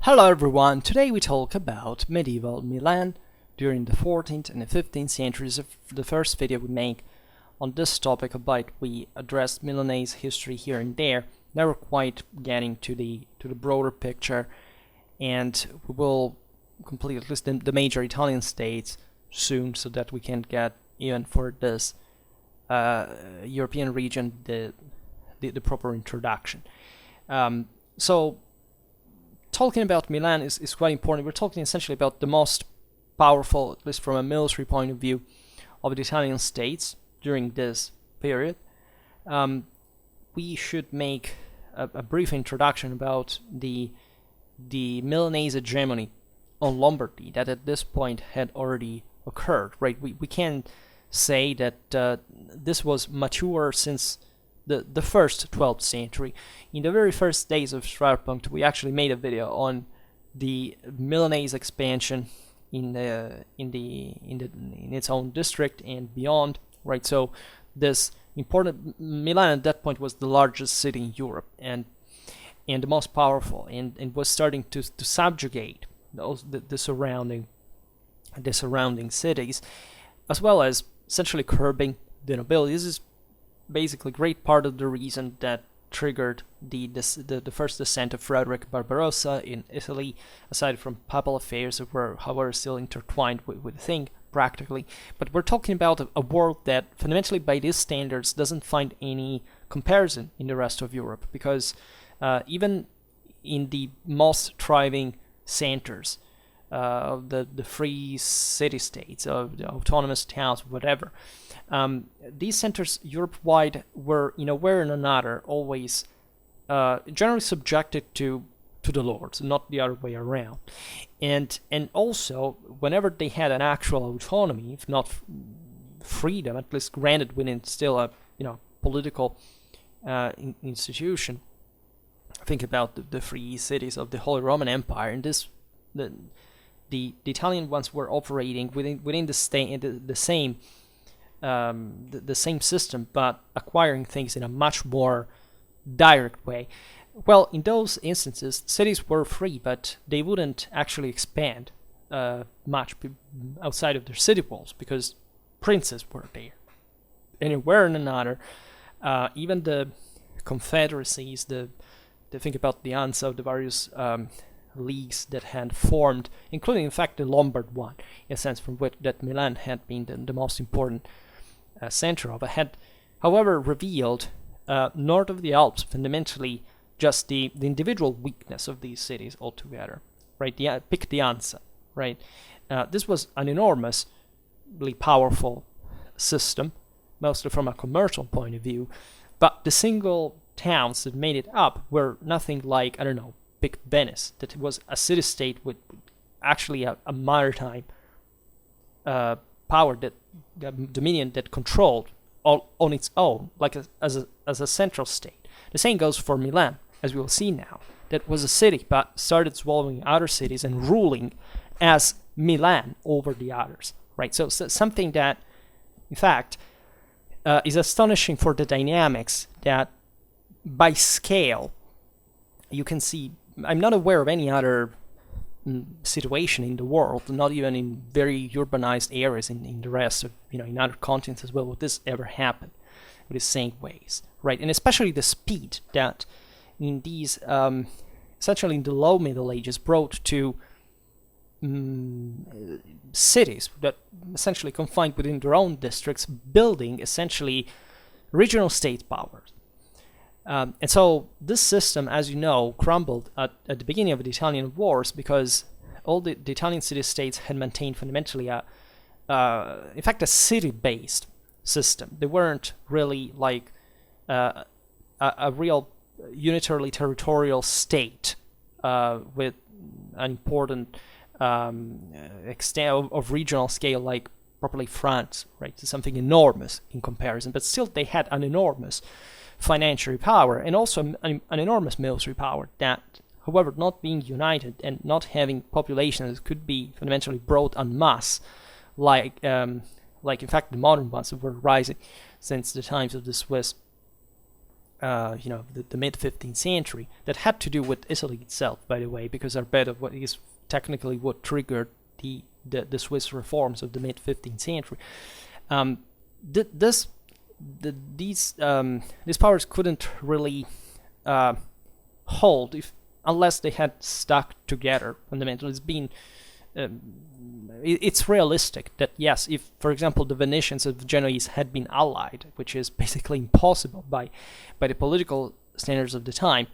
Hello everyone, today we talk about medieval Milan during the 14th and the 15th centuries. The first video we make on this topic, about we addressed Milanese history here and there, never quite getting to the broader picture, and we will complete at least the major Italian states soon, so that we can get even for this European region the proper introduction. So talking about Milan is quite important. We're talking essentially about the most powerful, at least from a military point of view, of the Italian states during this period. We should make a brief introduction about the Milanese hegemony on Lombardy that at this point had already occurred. Right? We can say that this was mature since the first 12th century. In the very first days of Schwerpunkt, we actually made a video on the Milanese expansion in its own district and beyond. Right, so this important Milan at that point was the largest city in Europe and the most powerful, and was starting to subjugate the surrounding cities, as well as essentially curbing the nobility. This is basically great part of the reason that triggered the first descent of Frederick Barbarossa in Italy, aside from papal affairs that were, however, still intertwined with the thing practically. But we're talking about a world that fundamentally by these standards doesn't find any comparison in the rest of Europe, because even in the most thriving centers of the free city-states, of the autonomous towns, whatever, these centers Europe-wide were, in a way or another, always generally subjected to the lords, not the other way around. And also, whenever they had an actual autonomy, if not freedom, at least granted within still a political institution, think about the free cities of the Holy Roman Empire, and the Italian ones were operating within the same system, but acquiring things in a much more direct way. Well, in those instances, cities were free, but they wouldn't actually expand much outside of their city walls, because princes were there. Anywhere in another, even the confederacies, think about the ANSA, the various leagues that had formed, including in fact the Lombard one, in a sense from which that Milan had been the most important center of it, had, however, revealed north of the Alps fundamentally just the individual weakness of these cities altogether. Right? Pick the ANSA. Right? This was an enormously powerful system, mostly from a commercial point of view, but the single towns that made it up were nothing like, I don't know, pick Venice, that was a city-state with actually a maritime power, dominion that controlled all on its own, like as a central state. The same goes for Milan, as we will see now. That was a city, but started swallowing other cities and ruling as Milan over the others. Right, so something that, in fact, is astonishing for the dynamics that, by scale, you can see. I'm not aware of any other situation in the world, not even in very urbanized areas in the rest of, in other continents as well, would this ever happen with the same ways, right? And especially the speed that in these, essentially in the low Middle Ages, brought to cities that essentially confined within their own districts, building essentially regional state powers. And so this system, as you know, crumbled at the beginning of the Italian wars, because all the Italian city-states had maintained fundamentally in fact, a city-based system. They weren't really like a real unitarily territorial state with an important extent of regional scale, like properly France, right? It's something enormous in comparison, but still they had an enormous financial power, and also an enormous military power that, however, not being united and not having populations that could be fundamentally brought en masse, like in fact the modern ones that were rising since the times of the Swiss the mid 15th century, that had to do with Italy itself, by the way, because Arbedo is technically what triggered the Swiss reforms of the mid 15th century. These powers couldn't really hold unless they had stuck together fundamentally. It's realistic that, yes, if, for example, the Venetians and the Genoese had been allied, which is basically impossible by the political standards of the time,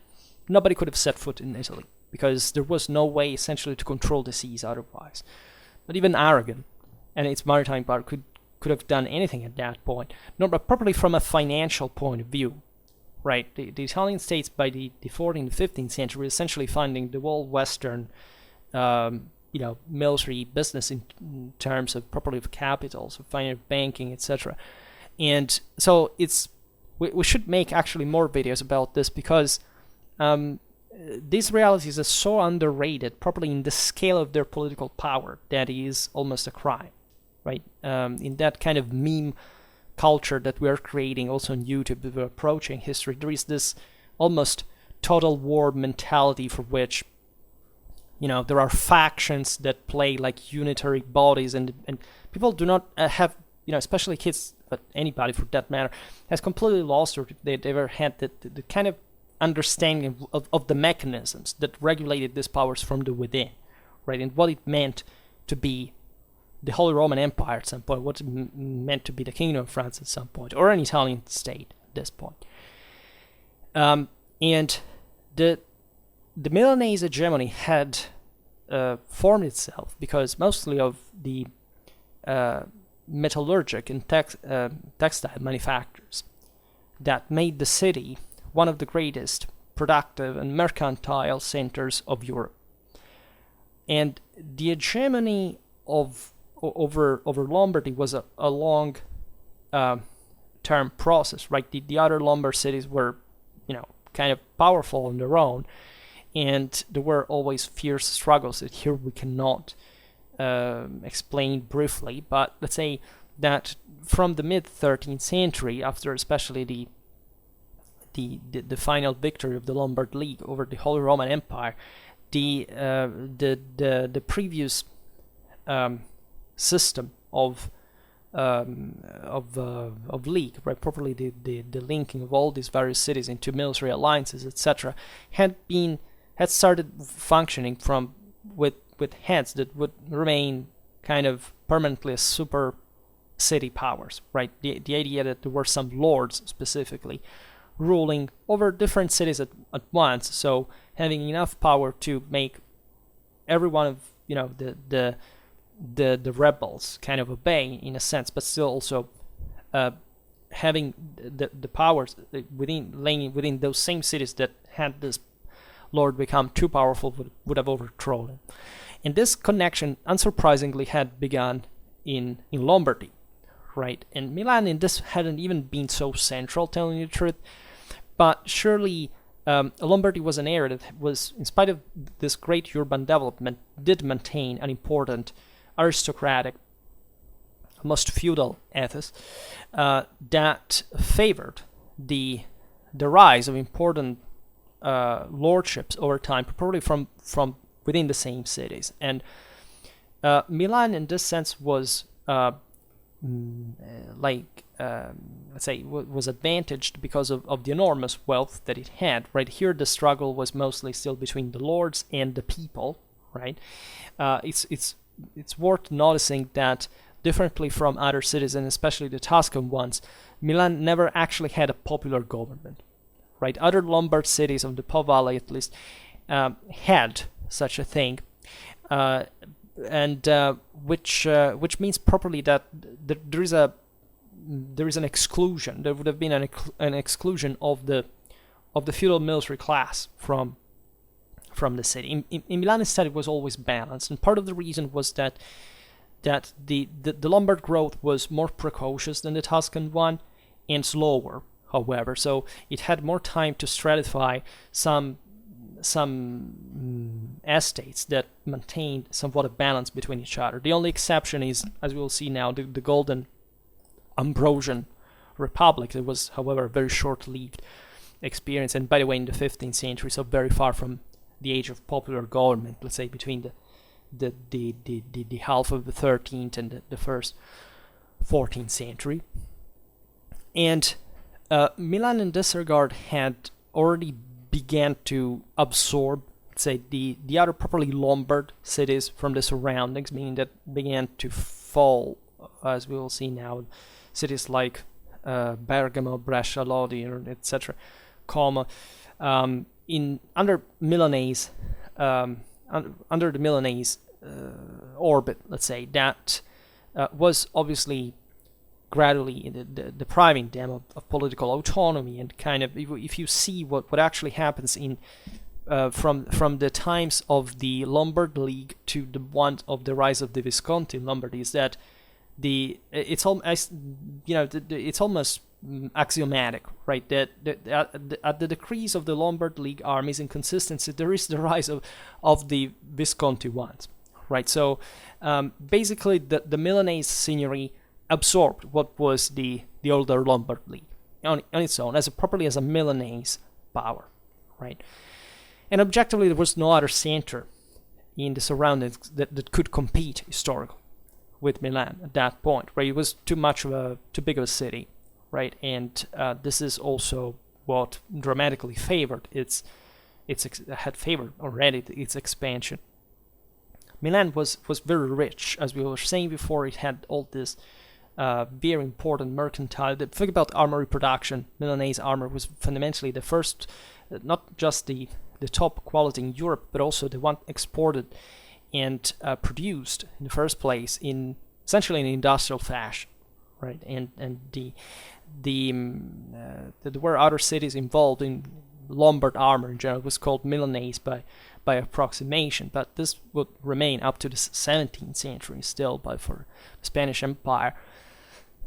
nobody could have set foot in Italy, because there was no way essentially to control the seas otherwise. But even Aragon and its maritime power could have done anything at that point. No, but properly from a financial point of view, right? The Italian states by the 14th and 15th century essentially funding the whole Western military business in terms of properly of capitals, of finance, banking, etc. And so we should make actually more videos about this, because these realities are so underrated, properly in the scale of their political power, that is almost a crime, right? In that kind of meme culture that we are creating also on YouTube, we're approaching history, there is this almost total war mentality for which there are factions that play like unitary bodies, and people do not have, especially kids, but anybody for that matter, has completely lost, or if they've ever had the kind of understanding of the mechanisms that regulated these powers from the within, right? And what it meant to be the Holy Roman Empire at some point, what it meant to be the Kingdom of France at some point, or an Italian state at this point. And the Milanese hegemony had formed itself because mostly of the metallurgic and textile manufacturers that made the city one of the greatest productive and mercantile centers of Europe. And the hegemony over Lombardy was a long term process, right? The other Lombard cities were, kind of powerful on their own, and there were always fierce struggles that here we cannot explain briefly. But let's say that from the mid 13th century, after especially the final victory of the Lombard League over the Holy Roman Empire, the previous system of league, right, properly the linking of all these various cities into military alliances, etc., had started functioning with heads that would remain kind of permanently as super city powers, right? The idea that there were some lords specifically ruling over different cities at once, so having enough power to make every one of the rebels kind of obey in a sense, but still also having the powers within those same cities that had this lord become too powerful would have overthrown him. And this connection, unsurprisingly, had begun in Lombardy, right? And Milan in this hadn't even been so central, telling you the truth, but surely Lombardy was an area that was, in spite of this great urban development, did maintain an important aristocratic, almost feudal ethos that favored the rise of important lordships over time, probably from within the same cities. And Milan, in this sense, was let's say, was advantaged because of the enormous wealth that it had. Right here, the struggle was mostly still between the lords and the people. Right, it's worth noticing that, differently from other cities, and especially the Tuscan ones, Milan never actually had a popular government. Right, other Lombard cities of the Po Valley, at least, had such a thing, and which means properly that there is an exclusion. There would have been an exclusion of the feudal military class from the city. In Milan, instead, it was always balanced, and part of the reason was that the Lombard growth was more precocious than the Tuscan one and slower, however, so it had more time to stratify some estates that maintained somewhat a balance between each other. The only exception is, as we will see now, the golden Ambrosian Republic. It was, however, very short-lived. experience, and by the way, in the 15th century, so very far from the age of popular government, let's say between the half of the 13th and the first 14th century. And Milan in this regard had already began to absorb, let's say, the other properly Lombard cities from the surroundings, meaning that began to fall, as we will see now, cities like Bergamo, Brescia, Lodi, etc., Como, under Milanese, under the Milanese orbit, let's say, that was obviously gradually depriving them of political autonomy, and kind of, if you see what actually happens in from the times of the Lombard League to the one of the rise of the Visconti in Lombardy, is that it's almost axiomatic, right? That at the decrease of the Lombard League armies and consistency, there is the rise of the Visconti ones, right? So basically, the Milanese signory absorbed what was the older Lombard League on its own, properly as a Milanese power, right? And objectively, there was no other center in the surroundings that could compete historically with Milan at that point, right? It was too big of a city, right? And this is also what dramatically favored had favored already its expansion. Milan was very rich, as we were saying before. It had all this very important mercantile. Think about armory production. Milanese armor was fundamentally the first, not just the top quality in Europe, but also the one exported and produced in the first place in essentially in industrial fashion, right? And there were other cities involved in Lombard armor in general. It was called Milanese by approximation, but this would remain up to the 17th century still, for the Spanish Empire,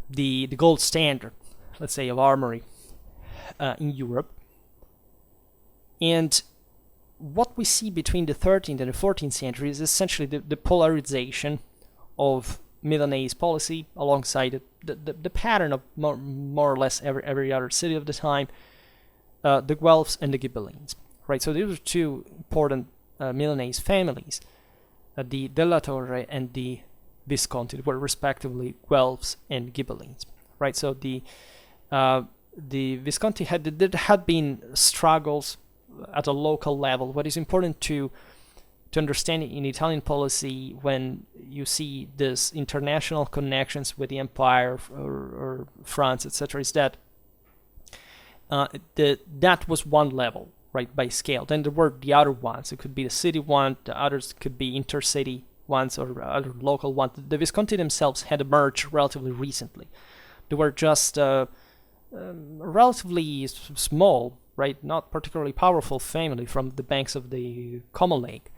the gold standard, let's say, of armory in Europe. And what we see between the 13th and the 14th century is essentially the polarization of Milanese policy alongside the pattern of more or less every other city of the time, the Guelphs and the Ghibellines, right? So these are two important Milanese families, the Della Torre and the Visconti, were respectively Guelphs and Ghibellines, right? So the Visconti there had been struggles at a local level. What is important to understand in Italian policy, when you see this international connections with the empire or France, etc., is that that was one level, right, by scale. Then there were the other ones. It could be the city one, the others could be intercity ones or other local ones. The Visconti themselves had emerged relatively recently. They were just relatively small, right, not particularly powerful family from the banks of the Como Lake,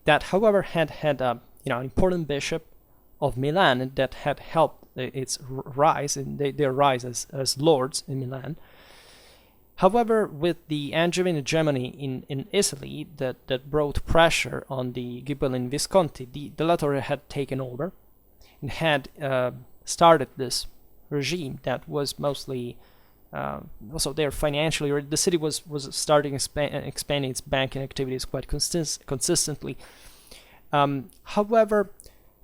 that, however, had an important bishop of Milan, and that had helped its rise, and their rise as lords in Milan. However, with the Angevin hegemony in Italy that brought pressure on the Ghibelline Visconti, the Della Torre had taken over and had started this regime that was mostly also there financially. The city was starting expanding its banking activities quite consistently. However,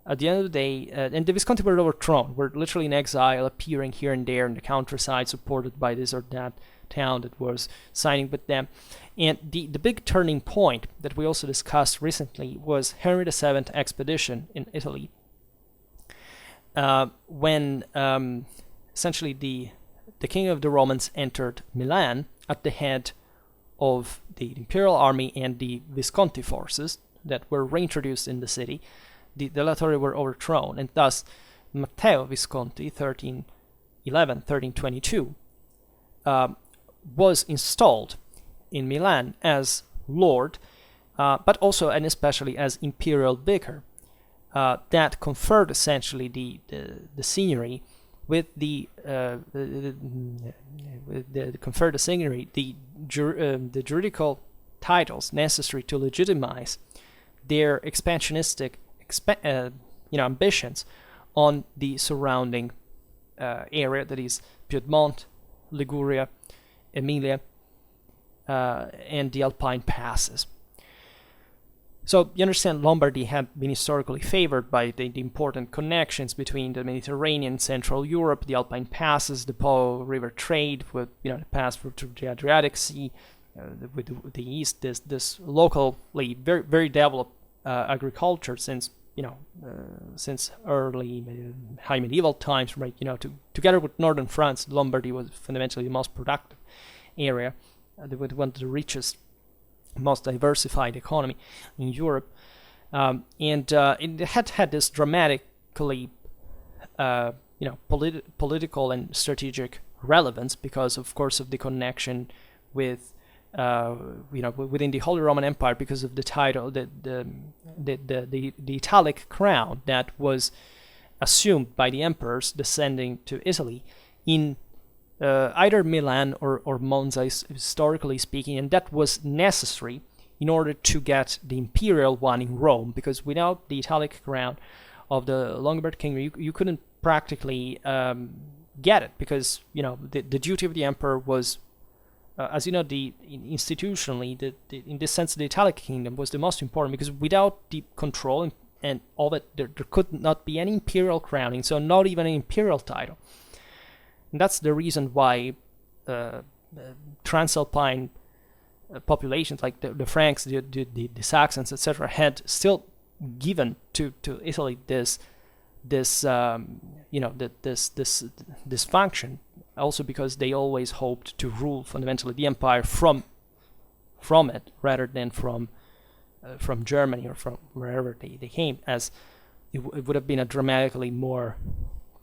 at the end of the day, and the Visconti were overthrown, were literally in exile, appearing here and there in the countryside, supported by this or that town that was siding with them. And the big turning point that we also discussed recently was Henry VII expedition in Italy, when essentially the king of the Romans entered Milan at the head of the Imperial army and the Visconti forces that were reintroduced in the city. The Della Torre were overthrown, and thus Matteo Visconti, 1322, was installed in Milan as lord, but also and especially as imperial vicar. That conferred essentially the signory with the juridical titles necessary to legitimize their expansionistic ambitions on the surrounding area, that is Piedmont, Liguria, Emilia, and the Alpine passes. So you understand Lombardy had been historically favored by the important connections between the Mediterranean, Central Europe, the Alpine passes, the Po River trade with the pass through the Adriatic Sea, with the East. This locally very developed agriculture since since early high medieval times, right? Together with northern France, Lombardy was fundamentally the most productive area, one of the richest, most diversified economy in Europe, and it had this dramatically, political and strategic relevance because, of course, of the connection with, within the Holy Roman Empire, because of the title, the Italic crown that was assumed by the emperors descending to Italy in either Milan or Monza, historically speaking, and that was necessary in order to get the imperial one in Rome, because without the Italic crown of the Lombard kingdom, you couldn't practically get it, because the duty of the emperor was, as you know, institutionally, in this sense, the Italic kingdom was the most important, because without the control and all of it, there could not be any imperial crowning, so not even an imperial title. And that's the reason why Transalpine populations like the Franks, the Saxons, etc., had still given to Italy this function, also because they always hoped to rule fundamentally the empire from it rather than from Germany or from wherever they came, as it would have been a dramatically more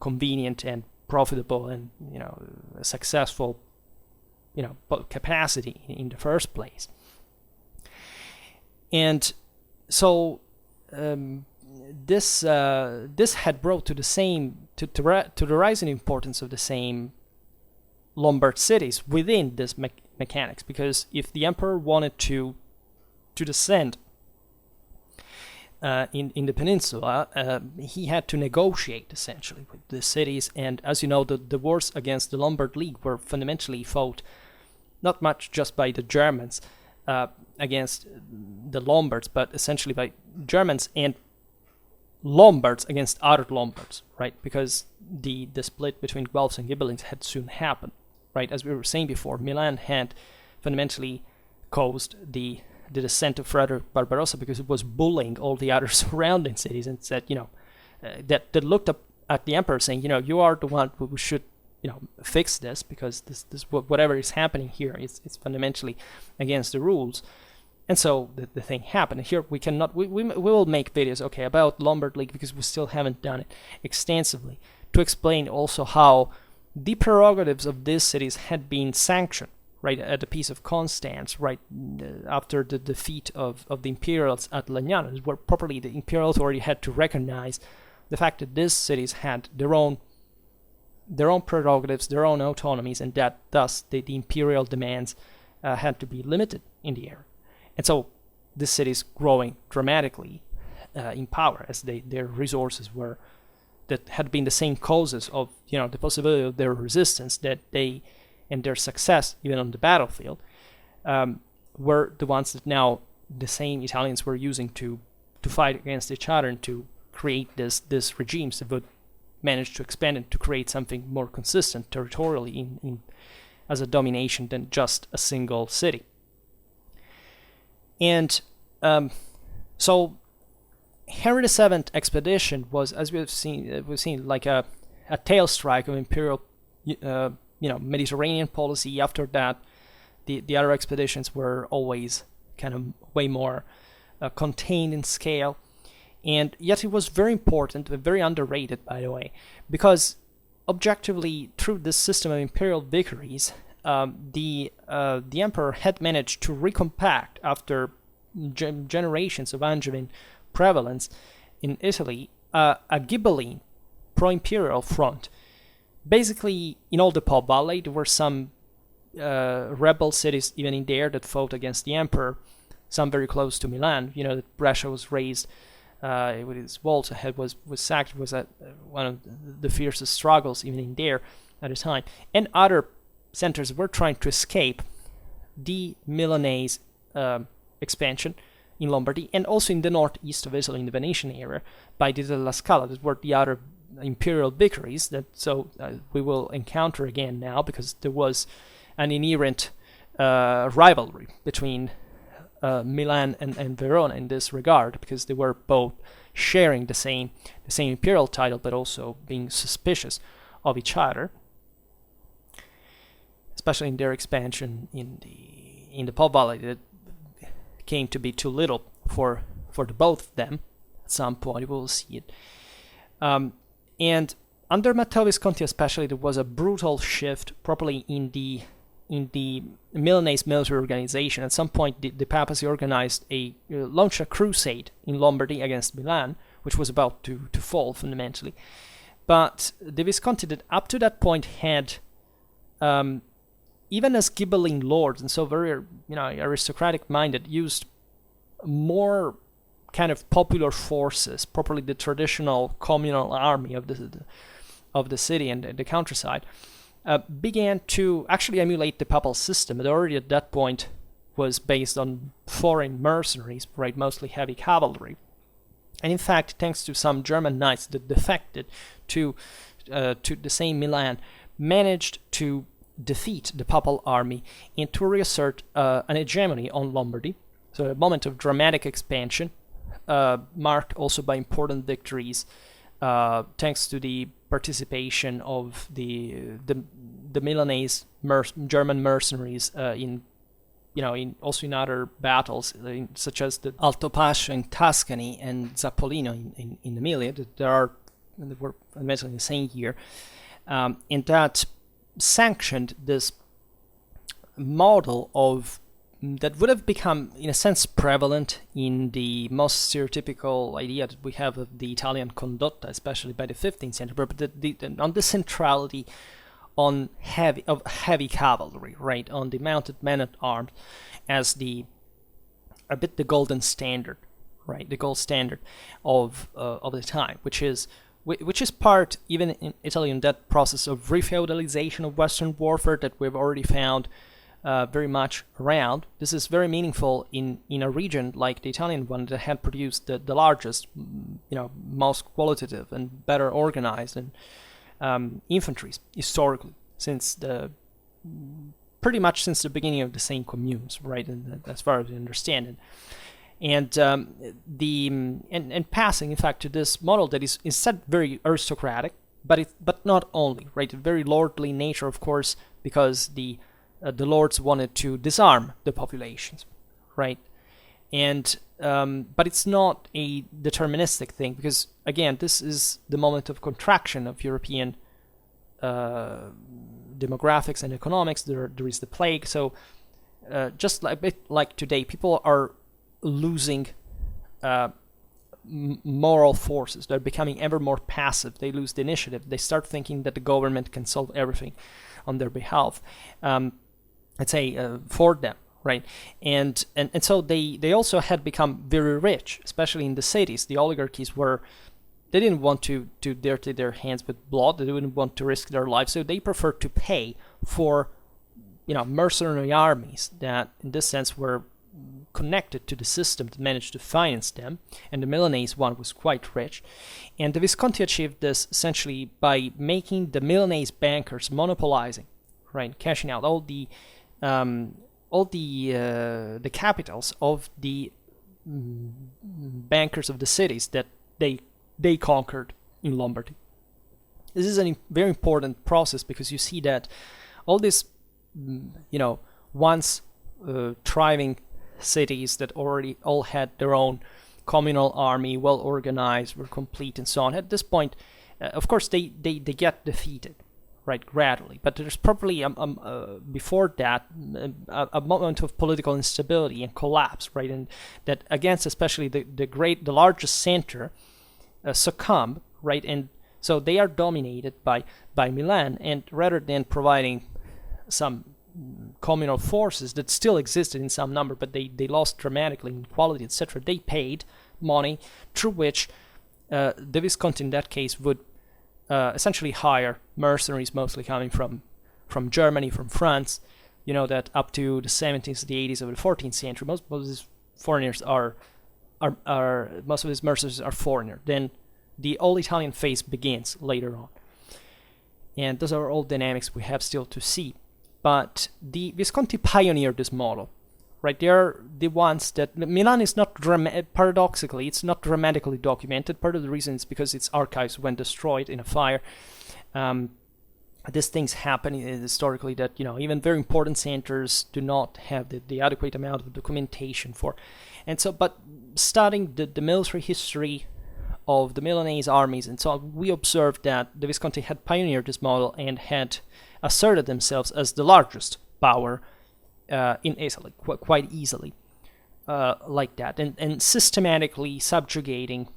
convenient and profitable and successful capacity in the first place. And so this had brought to the rising importance of the same Lombard cities within this mechanics, because if the emperor wanted to descend in the peninsula, he had to negotiate essentially with the cities. And as you know, the wars against the Lombard League were fundamentally fought not much just by the Germans against the Lombards, but essentially by Germans and Lombards against other Lombards, right? Because the split between Guelphs and Ghibellines had soon happened, right? As we were saying before, Milan had fundamentally caused the descent of Frederick Barbarossa because it was bullying all the other surrounding cities, and said, that looked up at the emperor saying, you are the one who should, fix this, because this whatever is happening here is fundamentally against the rules. And so the thing happened. Here we cannot, we will make videos, about Lombard League, because we still haven't done it extensively, to explain also how the prerogatives of these cities had been sanctioned, right, at the Peace of Constance, right, after the defeat of the Imperials at Legnano, where properly the Imperial authority had to recognize the fact that these cities had their own prerogatives, their own autonomies, and that thus the imperial demands had to be limited in the area. And so these cities growing dramatically in power, as their resources that had been the same causes of the possibility of their resistance, that they and their success even on the battlefield, were the ones that now the same Italians were using to fight against each other and to create this regimes that would manage to expand and to create something more consistent territorially in as a domination than just a single city. And so Henry VII expedition was, as we've seen like a tail strike of imperial Mediterranean policy. After that, the other expeditions were always kind of way more contained in scale, and yet it was very important, very underrated, by the way, because objectively, through this system of imperial victories, the emperor had managed to recompact, after generations of Angevin prevalence in Italy, a Ghibelline pro-imperial front. Basically, in all the Po Valley, there were some rebel cities even in there that fought against the emperor, some very close to Milan. That Brescia was razed with its walls ahead, was sacked, was one of the fiercest struggles even in there at the time. And other centers were trying to escape the Milanese expansion in Lombardy, and also in the northeast of Italy, in the Venetian area, by the della Scala, that were the other imperial vicaries that we will encounter again now, because there was an inherent rivalry between Milan and Verona in this regard, because they were both sharing the same imperial title, but also being suspicious of each other, especially in their expansion in the Po Valley, that came to be too little for the both of them. At some point, we will see it. And under Matteo Visconti especially, there was a brutal shift properly in the Milanese military organization. At some point, the papacy launched a crusade in Lombardy against Milan, which was about to fall fundamentally. But the Visconti that up to that point had, even as Ghibelline lords, and so very aristocratic minded, used more kind of popular forces, properly the traditional communal army of the city and the countryside, began to actually emulate the papal system. It already at that point was based on foreign mercenaries, right, mostly heavy cavalry. And in fact, thanks to some German knights that defected to the same Milan, managed to defeat the papal army and to reassert an hegemony on Lombardy. So a moment of dramatic expansion, marked also by important victories, thanks to the participation of the Milanese German mercenaries in other battles, such as the Alto Pascio in Tuscany and Zappolino in Emilia, that were eventually in the same year, and that sanctioned this model that would have become, in a sense, prevalent in the most stereotypical idea that we have of the Italian condotta, especially by the 15th century, but on the centrality of heavy cavalry, right, on the mounted men-at-arms as the golden standard, right, the gold standard of the time, which is part, even in Italy, in that process of refeudalization of Western warfare that we've already found very much around. This is very meaningful in a region like the Italian one that had produced the largest, most qualitative and better organized and infantries historically pretty much since the beginning of the same communes, right? And as far as I understand it. And passing, in fact, to this model that is instead very aristocratic, but not only, right? A very lordly nature, of course, because the lords wanted to disarm the populations, right? And but it's not a deterministic thing, because again, this is the moment of contraction of European demographics and economics. There is the plague, so just a bit like today, people are losing moral forces. They're becoming ever more passive. They lose the initiative. They start thinking that the government can solve everything on their behalf. Let's say for them, right? And so they also had become very rich, especially in the cities. The oligarchies they didn't want to dirty their hands with blood. They didn't want to risk their lives, so they preferred to pay for mercenary armies that, in this sense, were connected to the system that managed to finance them, and the Milanese one was quite rich. And the Visconti achieved this essentially by making the Milanese bankers monopolizing, right, cashing out all the capitals of the bankers of the cities that they conquered in Lombardy. This is a very important process, because you see that all these once thriving cities that already all had their own communal army, well organized, were complete, and so on. At this point, of course, they get defeated, right, gradually. But there's probably before that a moment of political instability and collapse, right, and that against especially the largest center succumb, right, and so they are dominated by Milan, and rather than providing some communal forces that still existed in some number, but they lost dramatically in quality, etc. They paid money through which the Visconti in that case would essentially hire mercenaries, mostly coming from Germany, from France, you know that up to the 70s, the 80s of the 14th century, most of these foreigners are most of these mercenaries are foreigner. Then the old Italian phase begins later on. And those are all dynamics we have still to see. But the Visconti pioneered this model, right? They are the ones that Milan is not paradoxically, it's not dramatically documented. Part of the reason is because its archives went destroyed in a fire. These things happen historically that, you know, even very important centers do not have the adequate amount of documentation for. And so, but studying the military history of the Milanese armies and so on, we observed that the Visconti had pioneered this model and had asserted themselves as the largest power in Italy, quite easily, like that, and systematically subjugating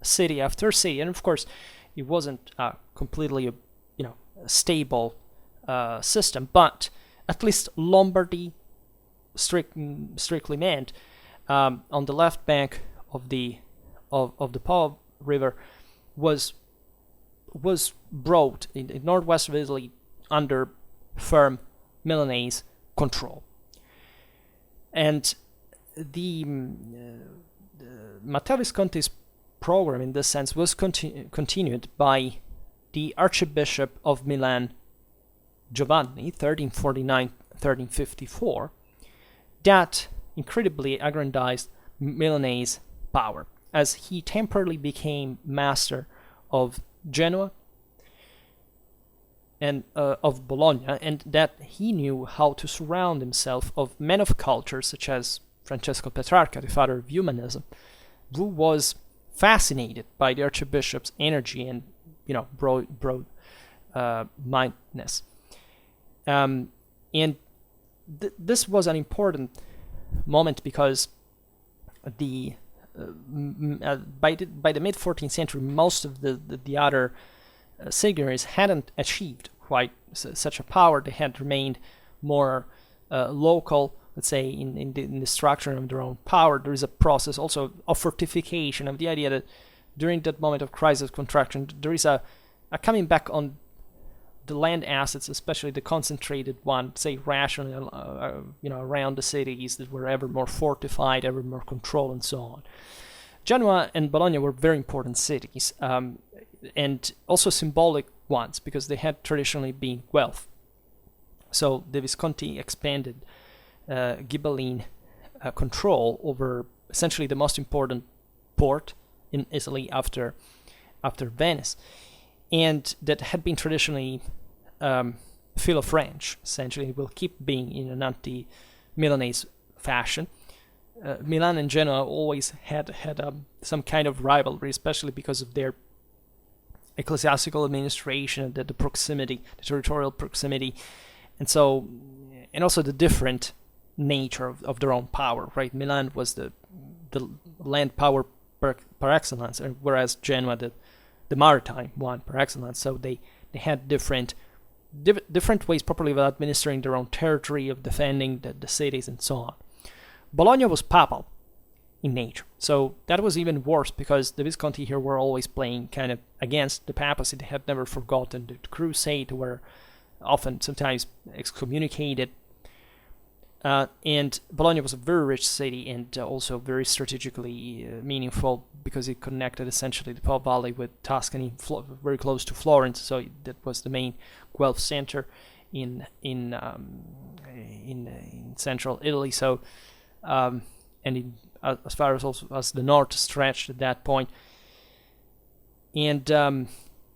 city after city. And of course, it wasn't completely a stable system, but at least Lombardy, strictly meant, on the left bank of the Po River, was brought in northwest of Italy under firm Milanese control. And the Matteo Visconti's program in this sense was continued by the Archbishop of Milan, Giovanni, 1349-1354, that incredibly aggrandized Milanese power, as he temporarily became master of Genoa and of Bologna, and that he knew how to surround himself of men of culture such as Francesco Petrarca, the father of humanism, who was fascinated by the Archbishop's energy and broad mindedness. This was an important moment because by the mid 14th century, most of the other signatories hadn't achieved quite such a power. They had remained more local, let's say, in the structure of their own power. There is a process also of fortification, of the idea that during that moment of crisis contraction, there is a coming back on the land assets, especially the concentrated one, say rationally, around the cities that were ever more fortified, ever more controlled, and so on. Genoa and Bologna were very important cities, and also symbolic ones, because they had traditionally been wealth. So the Visconti expanded Ghibelline control over essentially the most important port in Italy after Venice, and that had been traditionally Philo-French. Essentially, it will keep being in an anti-Milanese fashion. Milan and Genoa always had some kind of rivalry, especially because of their ecclesiastical administration, the proximity, the territorial proximity, and also the different nature of their own power. Right, Milan was the land power par excellence, whereas Genoa the maritime one par excellence. So they had different ways properly of administering their own territory, of defending the cities, and so on. Bologna was papal in nature, so that was even worse, because the Visconti here were always playing kind of against the papacy. They had never forgotten the crusade, were often sometimes excommunicated. And Bologna was a very rich city, and also very strategically meaningful, because it connected essentially the Po Valley with Tuscany, very close to Florence. So that was the main Guelph center in central Italy. So as far as the north stretched at that point, and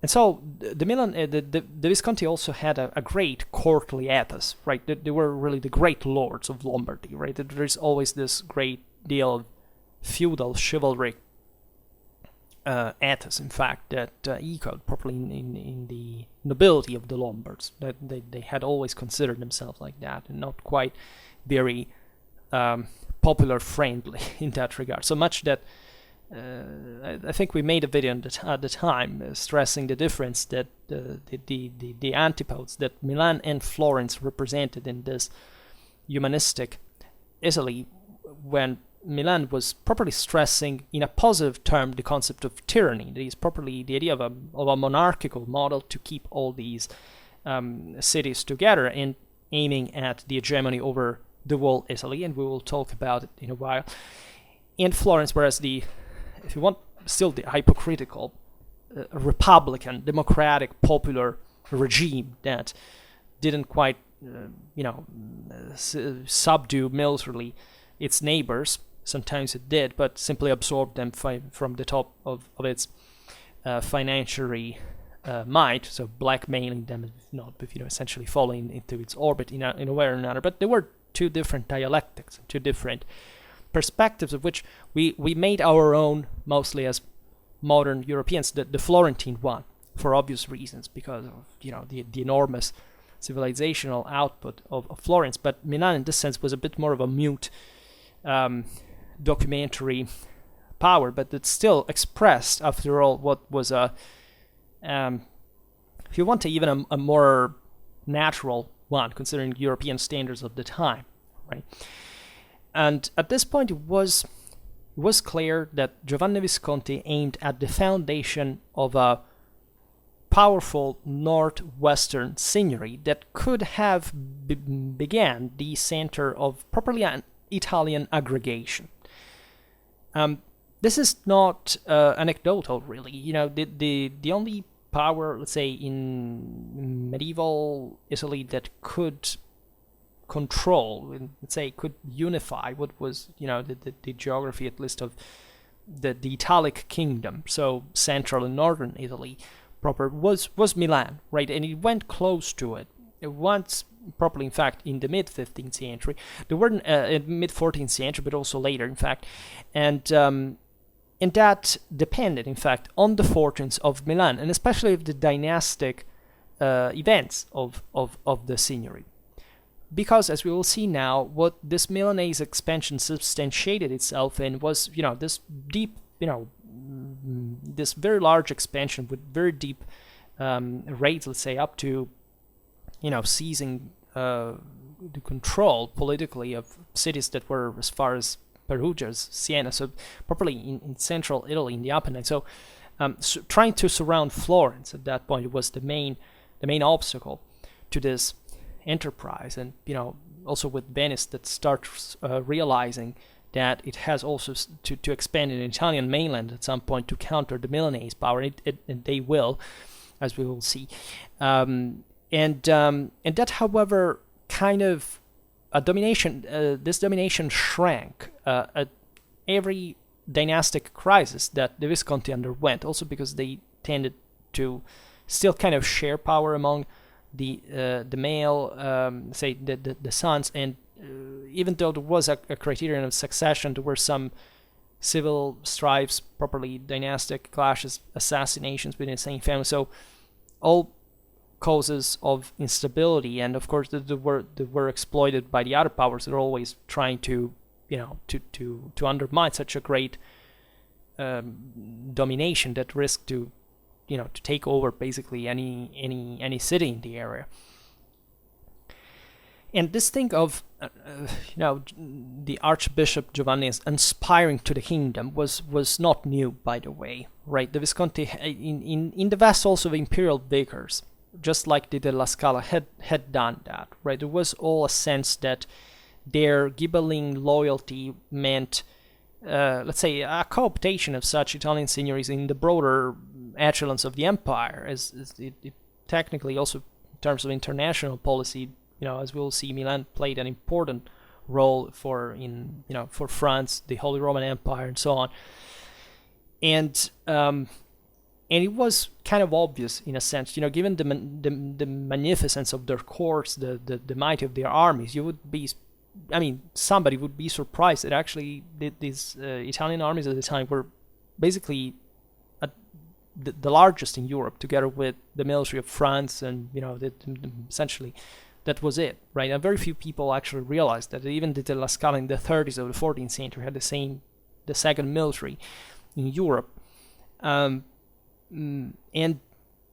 so the Visconti also had a great courtly ethos, right? They were really the great lords of Lombardy, right? There's always this great deal of feudal chivalric ethos, in fact, that echoed properly in the nobility of the Lombards. That they had always considered themselves like that, and not quite very popular friendly in that regard. So much that I think we made a video at the time stressing the difference that the antipodes that Milan and Florence represented in this humanistic Italy, when Milan was properly stressing in a positive term the concept of tyranny. That is properly the idea of a monarchical model to keep all these cities together, and aiming at the hegemony over the whole Italy, and we will talk about it in a while. And Florence, whereas if you want, still the hypocritical, republican, democratic, popular regime that didn't quite, subdue militarily its neighbors. Sometimes it did, but simply absorbed them from the top of its financial might, so blackmailing them, essentially falling into its orbit in a way or another. But there were two different dialectics, two different perspectives, of which we made our own, mostly as modern Europeans, the Florentine one, for obvious reasons, because of the enormous civilizational output of Florence. But Milan, in this sense, was a bit more of a mute documentary power, but it still expressed, after all, what was if you want to, even a more natural one, considering European standards of the time, right? And at this point, it was clear that Giovanni Visconti aimed at the foundation of a powerful northwestern signory that could have began the center of properly an Italian aggregation. This is not anecdotal, really. The only power, let's say, in medieval Italy that could control, let's say, could unify what was, the geography, at least, of the Italic kingdom, so central and northern Italy proper, was Milan, right? And it went close to it. Once properly, in fact, in the mid-15th century. There were mid-14th century, but also later, in fact. And that depended, in fact, on the fortunes of Milan, and especially of the dynastic events of the signory. Because, as we will see now, what this Milanese expansion substantiated itself in was, this deep, this very large expansion with very deep rates, let's say, up to, seizing the control politically of cities that were as far as Perugia, Siena, so properly in central Italy, in the Apennines. So, trying to surround Florence at that point was the main obstacle to this enterprise. And also with Venice, that starts realizing that it has also to expand in the Italian mainland at some point to counter the Milanese power, and they will, as we will see. And that, however, kind of this domination shrank at every dynastic crisis that the Visconti underwent, also because they tended to still kind of share power among the male, say the sons, and even though there was a criterion of succession, there were some civil strifes, properly dynastic clashes, assassinations within the same family. So all causes of instability, and of course that were exploited by the other powers that are always trying to to undermine such a great domination that risked to take over basically any city in the area. And this thing of the Archbishop Giovanni inspiring to the kingdom was not new, by the way, right? The Visconti in the vessels of imperial vicars, just like the Della Scala had done that, right? There was all a sense that their Ghibelline loyalty meant, let's say, a cooptation of such Italian signories in the broader echelons of the empire, as it technically also in terms of international policy. As we'll see, Milan played an important role for France, the Holy Roman Empire, and so on. And it was kind of obvious in a sense, given the magnificence of their courts, the might of their armies, somebody would be surprised that actually these Italian armies at the time were basically the largest in Europe, together with the military of France, and essentially. That was it, right? And very few people actually realized that even the Della Scala in the 30s of the 14th century had the second military in Europe. And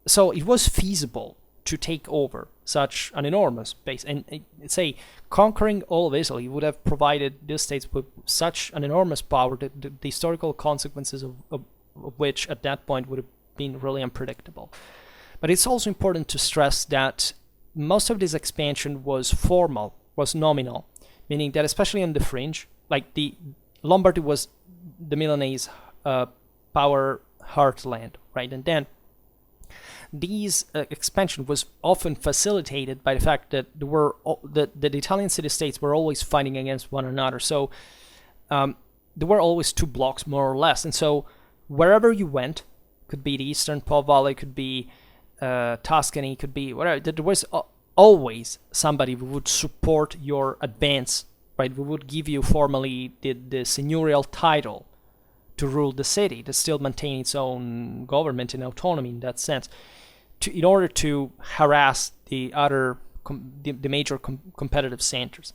so it was feasible to take over such an enormous base. And say, conquering all of Italy would have provided these states with such an enormous power that the historical consequences of which at that point would have been really unpredictable. But it's also important to stress that most of this expansion was formal, was nominal, meaning that especially on the fringe, like the Lombardy was the Milanese power heartland, right? And then these expansion was often facilitated by the fact that there were the Italian city-states were always fighting against one another. So there were always two blocks, more or less. And so wherever you went, could be the Eastern Po Valley, could be Tuscany, could be whatever, there was always somebody who would support your advance, right? Who would give you formally the seigneurial title to rule the city, to still maintain its own government and autonomy in that sense, in order to harass the other the major competitive centers.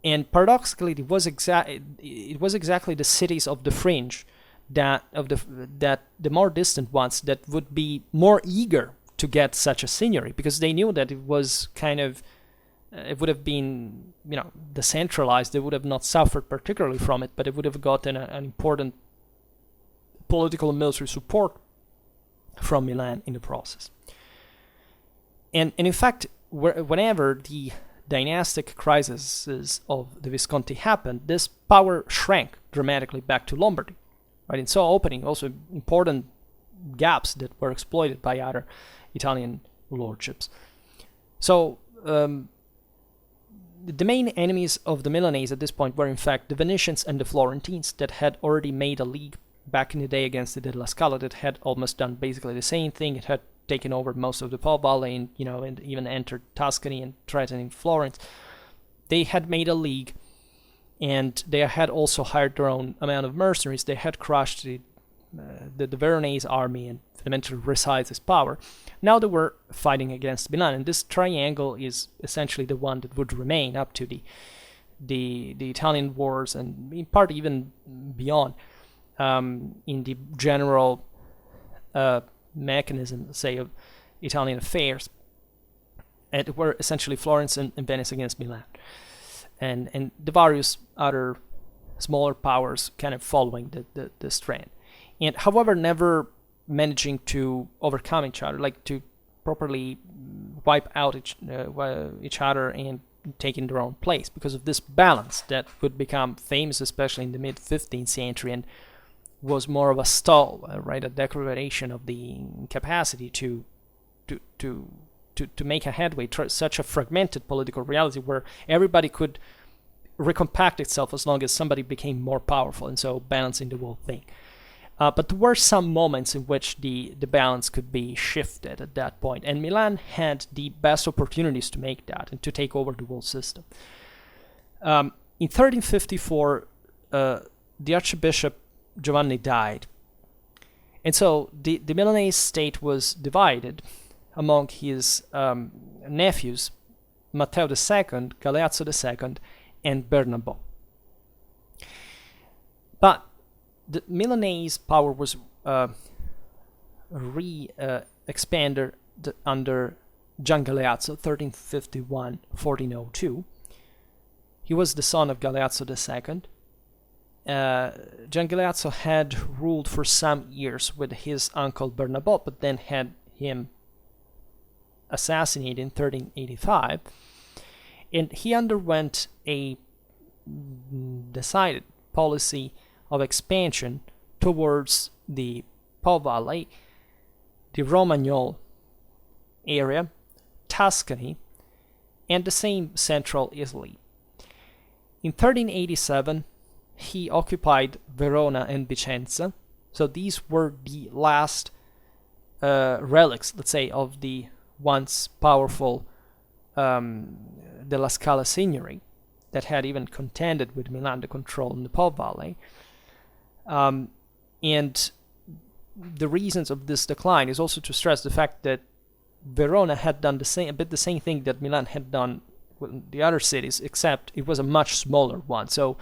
And paradoxically, it was exactly the cities of the fringe, that the more distant ones, that would be more eager to get such a seigneury, because they knew that it was kind of it would have been, decentralized. They would have not suffered particularly from it, but it would have gotten an important political and military support from Milan in the process. And in fact, whenever the dynastic crises of the Visconti happened, this power shrank dramatically back to Lombardy, right? And so opening also important gaps that were exploited by other Italian lordships. So the main enemies of the Milanese at this point were in fact the Venetians and the Florentines, that had already made a league back in the day against the Della Scala, that had almost done basically the same thing. It had taken over most of the Po Valley, and and even entered Tuscany and threatening Florence. They had made a league, and they had also hired their own amount of mercenaries. They had crushed the Veronese army and fundamentally resized its power. Now they were fighting against Milan, and this triangle is essentially the one that would remain up to the Italian wars, and in part even beyond, in the general mechanism, say, of Italian affairs. And it were essentially Florence and Venice against Milan, and the various other smaller powers kind of following the strand, and however never managing to overcome each other, like to properly wipe out each other and taking their own place, because of this balance that would become famous especially in the mid 15th century, and was more of a stall, right, a declaration of the incapacity to make a headway through such a fragmented political reality where everybody could recompact itself as long as somebody became more powerful, and so balancing the whole thing. But there were some moments in which the balance could be shifted at that point, and Milan had the best opportunities to make that and to take over the whole system. In 1354, the Archbishop Giovanni died, and so the Milanese state was divided among his nephews, Matteo II, Galeazzo II, and Bernabo. But the Milanese power was expanded under Gian Galeazzo, 1351-1402. He was the son of Galeazzo II. Gian Galeazzo had ruled for some years with his uncle Bernabo, but then had him assassinated in 1385, and he underwent a decided policy of expansion towards the Po Valley, the Romagnol area, Tuscany, and the same central Italy. In 1387, he occupied Verona and Vicenza, so these were the last relics, let's say, of the once powerful Della Scala Signory that had even contended with Milan the control in the Po Valley. And the reasons of this decline is also to stress the fact that Verona had done the same thing that Milan had done with the other cities, except it was a much smaller one. So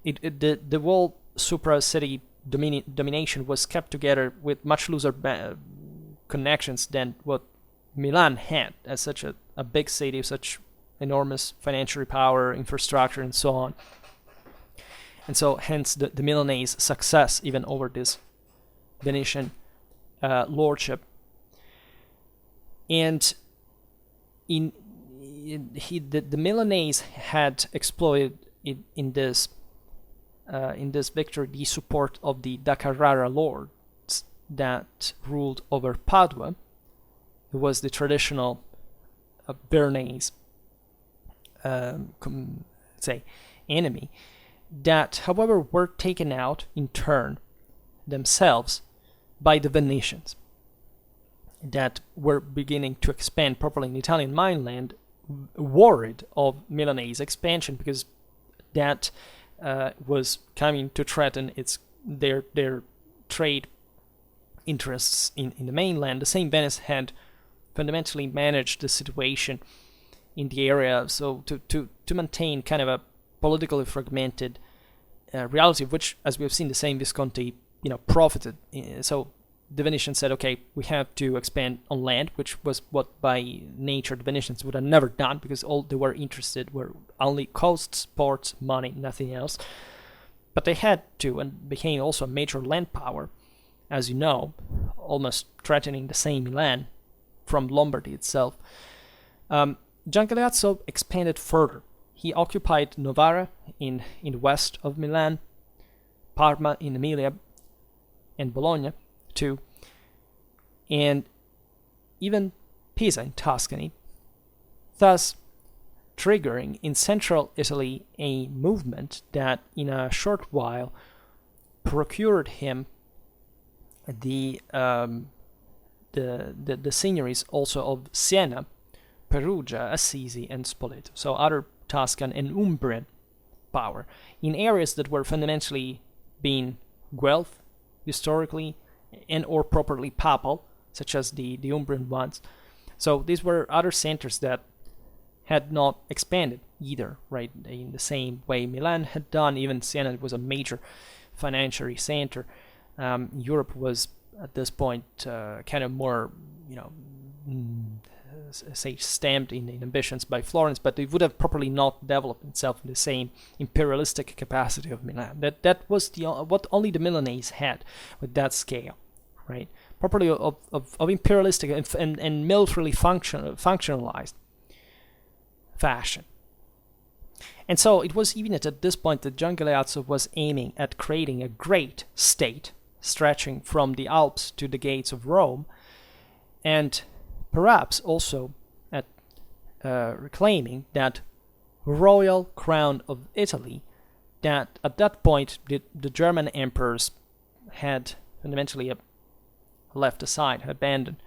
the whole supra-city domination was kept together with much looser connections than what Milan had as such a big city, such enormous financial power, infrastructure, and so on. And so hence the Milanese success even over this Venetian lordship. And the Milanese had exploited in this victory the support of the Da Carrara lords that ruled over Padua, who was the traditional Bernese enemy, that however were taken out in turn themselves by the Venetians that were beginning to expand properly in the Italian mainland, worried of Milanese expansion, because that was coming to threaten their trade interests in the mainland. The same Venice had fundamentally managed the situation in the area, so to maintain kind of a politically fragmented reality, of which, as we have seen, the same Visconti profited. So the Venetians said, okay, we have to expand on land, which was what by nature the Venetians would have never done, because all they were interested were only coasts, ports, money, nothing else. But they had to, and became also a major land power, as you know, almost threatening the same Milan from Lombardy itself. Gian Galeazzo expanded further. He occupied Novara in the west of Milan, Parma in Emilia, and Bologna too, and even Pisa in Tuscany, thus triggering in central Italy a movement that in a short while procured him the seigniories also of Siena, Perugia, Assisi, and Spoleto, so other Tuscan and Umbrian power in areas that were fundamentally being Guelph historically and or properly papal, such as the Umbrian ones. So these were other centers that had not expanded either, right, in the same way Milan had done. Even Siena was a major financial center. Europe was at this point kind of more, stamped in ambitions by Florence, but it would have properly not developed itself in the same imperialistic capacity of Milan. That was what only the Milanese had with that scale, right? Properly of imperialistic and militarily functionalized fashion. And so it was even at this point that Gian Galeazzo was aiming at creating a great state stretching from the Alps to the gates of Rome, and perhaps also at reclaiming that royal crown of Italy that at that point the German emperors had fundamentally left aside, abandoned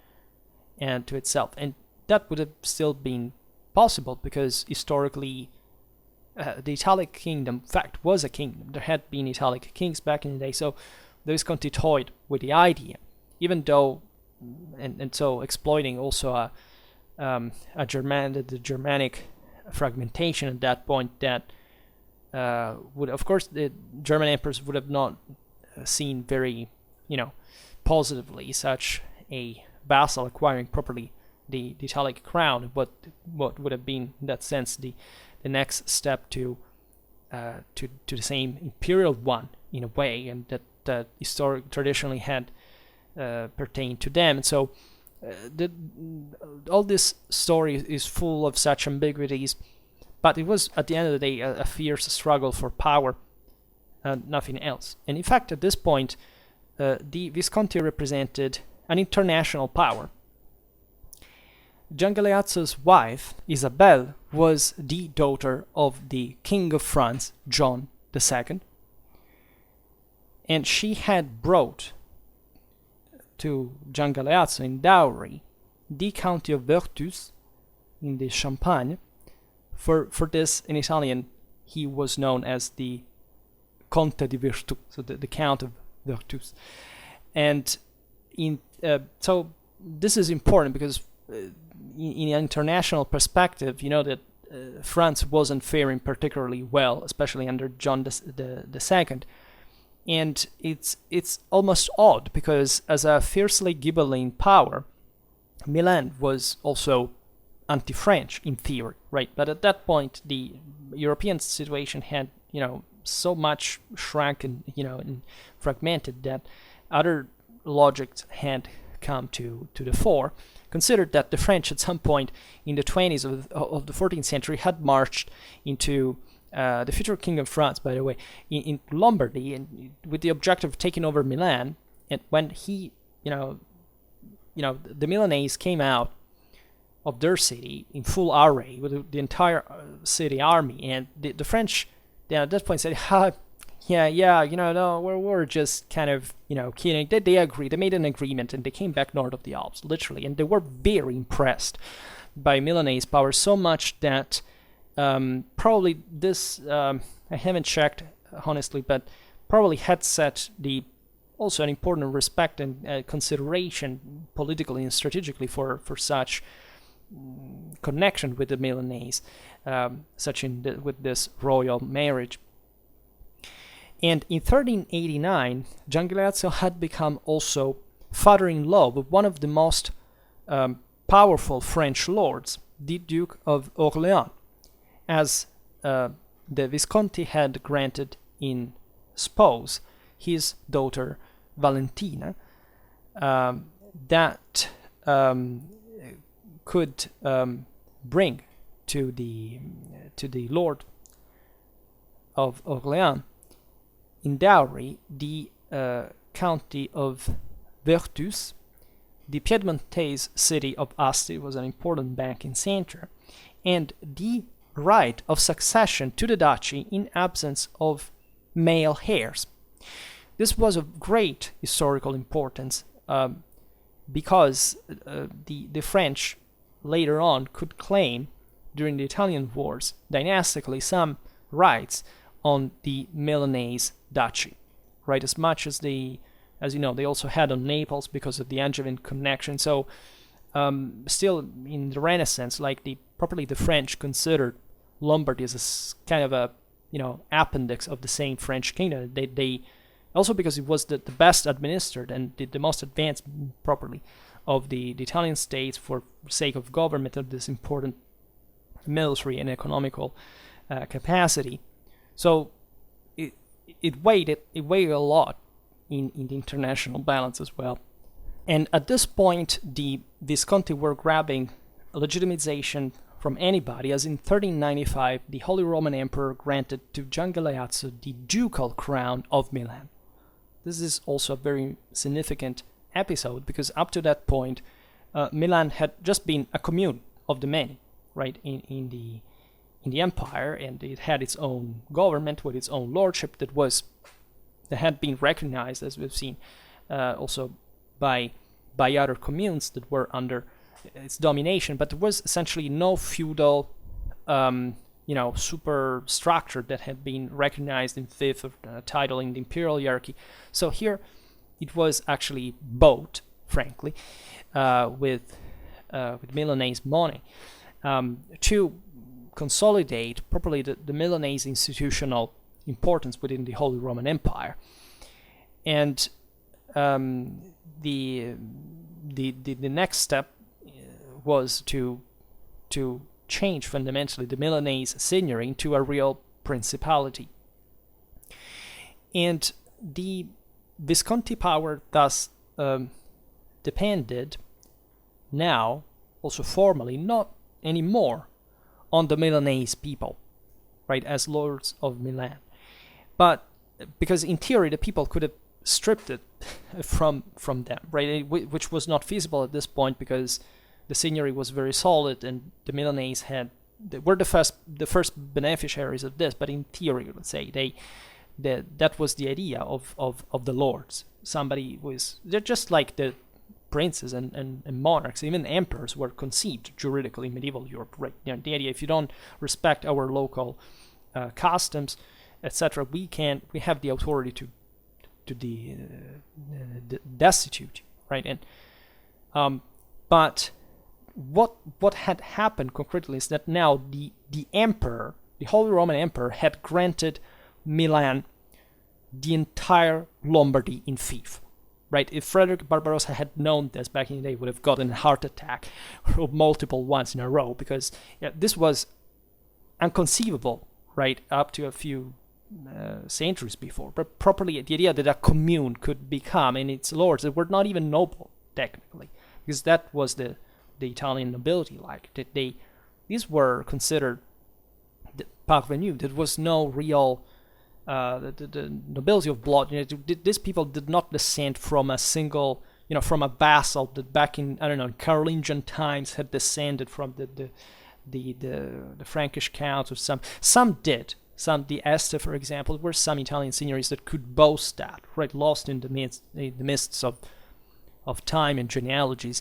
and to itself. And that would have still been possible because historically the Italic kingdom, in fact, was a kingdom. There had been Italic kings back in the day, so the Visconti toyed with the idea, even though, and so exploiting also the Germanic fragmentation at that point that would, of course, the German emperors would have not seen very, positively such a vassal acquiring properly the Italic crown. What would have been, in that sense, the next step to the same imperial one in a way, and that traditionally had pertained to them. And so all this story is full of such ambiguities, but it was at the end of the day a fierce struggle for power and nothing else. And in fact, at this point, the Visconti represented an international power. Gian Galeazzo's wife, Isabelle, was the daughter of the King of France, John II, and she had brought to Gian Galeazzo in dowry the county of Vertus in the Champagne. For this, in Italian, he was known as the Conte di Virtù, so the Count of Vertus. And so this is important because in an international perspective, you know that France wasn't faring particularly well, especially under John II. And it's almost odd because as a fiercely Ghibelline power, Milan was also anti-French in theory, right? But at that point, the European situation had, so much shrunk and, and fragmented that other logics had come to the fore. Consider that the French at some point in the 20s of the 14th century had marched into the future King of France, by the way, in Lombardy, and with the objective of taking over Milan. And when the Milanese came out of their city in full array with the entire city army, and the French at that point said, no, we're just kind of, kidding. They agreed. They made an agreement, and they came back north of the Alps, literally, and they were very impressed by Milanese power, so much that probably this, I haven't checked, honestly, but probably had set also an important respect and consideration politically and strategically for such connection with the Milanese, with this royal marriage. And in 1389, Gian Galeazzo had become also father-in-law with one of the most powerful French lords, the Duke of Orléans, as the Visconti had granted in spouse his daughter Valentina, that could bring to the Lord of Orléans in dowry the county of Vertus, the Piedmontese city of Asti was an important banking center, and the right of succession to the duchy in absence of male heirs. This was of great historical importance because the French later on could claim during the Italian wars dynastically some rights on the Milanese duchy, right? As much as they also had on Naples because of the Angevin connection. So still in the Renaissance, properly the French considered Lombardy as a kind of a appendix of the same French kingdom. They also because it was the best administered and the most advanced properly of the Italian states for sake of government of this important military and economical capacity. So it weighed a lot in the international balance as well. And at this point, the Visconti were grabbing legitimization from anybody, as in 1395, the Holy Roman Emperor granted to Gian Galeazzo the ducal crown of Milan. This is also a very significant episode, because up to that point, Milan had just been a commune of the many, right, in the empire, and it had its own government with its own lordship that had been recognized, as we've seen, also by other communes that were under its domination. But there was essentially no feudal, superstructure that had been recognized in fifth of title in the imperial hierarchy. So here, it was actually bought, frankly, with Milanese money to consolidate properly the Milanese institutional importance within the Holy Roman Empire. And the next step was to change fundamentally the Milanese signory into a real principality. And the Visconti power thus depended now, also formally, not anymore on the Milanese people, right, as lords of Milan. But because in theory the people could have stripped it from them, right, which was not feasible at this point because the signory was very solid and the Milanese were the first beneficiaries of this. But in theory, let's say, that was the idea of the lords. They're just like the princes and monarchs, even emperors were conceived juridically in medieval Europe, right? The idea, if you don't respect our local customs, etc., we have the authority to destitute you, right? And but what had happened concretely is that now the emperor, the Holy Roman Emperor, had granted Milan the entire Lombardy in fief, right? If Frederick Barbarossa had known this back in the day, he would have gotten a heart attack multiple ones in a row, because this was inconceivable, right, up to a few centuries before. But properly, the idea that a commune could become, and its lords, that were not even noble, technically, because that was the Italian nobility. Like these were considered the parvenus. There was no real the nobility of blood. These people did not descend from a single, from a vassal that back in, I don't know, Carolingian times had descended from the Frankish counts, or some did. The Este, for example, there were some Italian signories that could boast that, right, lost in the mists of time and genealogies.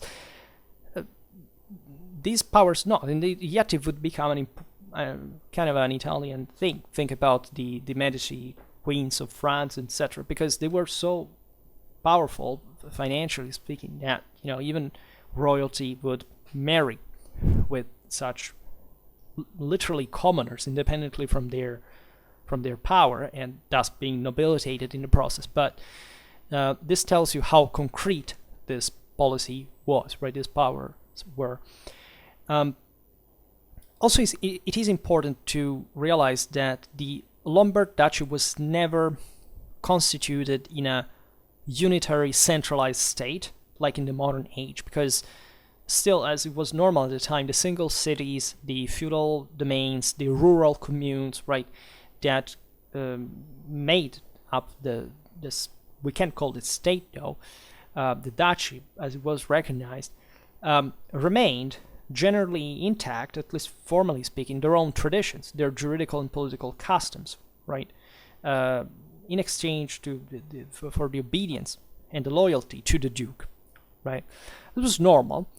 These powers not, and yet it would become kind of an Italian thing. Think about the Medici queens of France, etc., because they were so powerful, financially speaking, that even royalty would marry with such literally commoners, independently from their power, and thus being nobilitated in the process. But this tells you how concrete this policy was, right? These powers were. Also, it is important to realize that the Lombard Duchy was never constituted in a unitary centralized state like in the modern age, because still, as it was normal at the time, the single cities, the feudal domains, the rural communes, right, that made up this, we can't call it state though, the duchy as it was recognized, remained generally intact, at least formally speaking, their own traditions, their juridical and political customs, right, in exchange for the obedience and the loyalty to the duke, right. This was normal,